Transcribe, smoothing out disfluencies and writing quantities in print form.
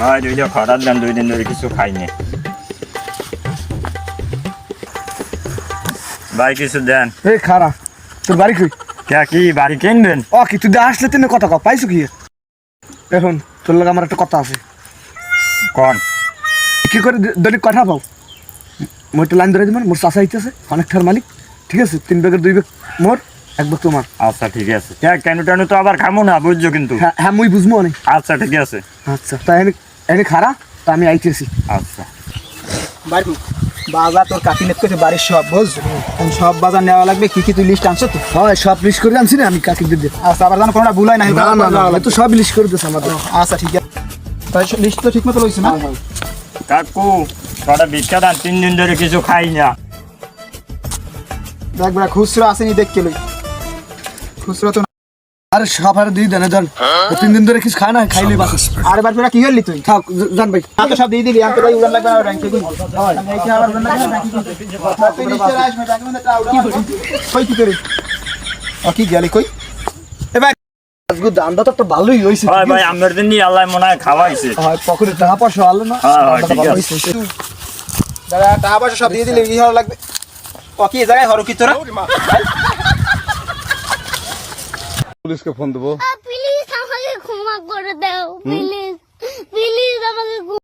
হয় দুইটা খরার দাম 2 দিন ধরে কিছু খাইনি ভাই কিছু দেন এই খারা তোর বাড়ি কই কে কি বাড়ি কিনবেন ও কি তুই আসলে তিনে কথা কও পাইছো কি এখন তোর লগে আমার একটা কথা আছে কোন কি করে দৈনিক কথা পাও মই তো লাইন ধরে দিবেন মোর চাষা হইতেছে অনেকটার মালিক ঠিক আছে 3 ব্যাগের 2 ব্যাগ মোর 1 ব্যাগ তোমার আচ্ছা ঠিক আছে কেন টানু তো আবার খামো না বুঝছো কিন্তু হ্যাঁ মুই বুঝবো অনেক আচ্ছা ঠিক আছে আচ্ছা তাই এনে খারা তা আমি আইতেছি আচ্ছা বাড়ি বাজার তোর কাকি নেত করে বাড়ির সব বুঝছো সব বাজার নেওয়া লাগবে কি কি তুই লিস্ট আনছো তো হয় সব লিস্ট করে আনছি না আমি কাকি দিয়ে আচ্ছা আবার জানো কোনটা ভুল হয় না না তো সব লিস্ট করে দিস আমাদের আচ্ছা ঠিক আছে তাই লিস্ট তো ঠিক মতো লইছ না কাকু তোরা ভিক্ষা দান 3 দিন ধরে কিছু খাই না দেখ বড় খুচরা আসেনি দেখ কে লই খুচরা তো আরে সব আর দিয়ে দেন ধর 3 দিন ধরে কিছু খায় না খাইলে বাস আরে বার বড় কি হলি তুই থাক জান ভাই আমি তো সব দিয়ে দিলি আমি তো ভাই উড়ান লাগবে না ব্যাংকে কই আমি এই কি আবার উড়ান লাগবে না তুই নিচে রাখ মে ব্যাংকে মধ্যে টা উড়ান কই কি করি ও কি গেলি কই এ ভাই আজকে দামটা তো একটা ভালোই হইছে হয় ভাই আমার দিন আল্লাহ মনে হয় খাওয়াইছে হয় পকেটে টাকা পয়সা আলো না হ্যাঁ ঠিক আছে দাদা টাকা পয়সা সব দিয়ে দিলি কি হলো লাগবে ও কি জায়গায় হরো কি তোরা পুলিশকে ফোন দেবো প্লিজ আমাকে ক্ষমা করে দাও প্লিজ প্লিজ আমাকে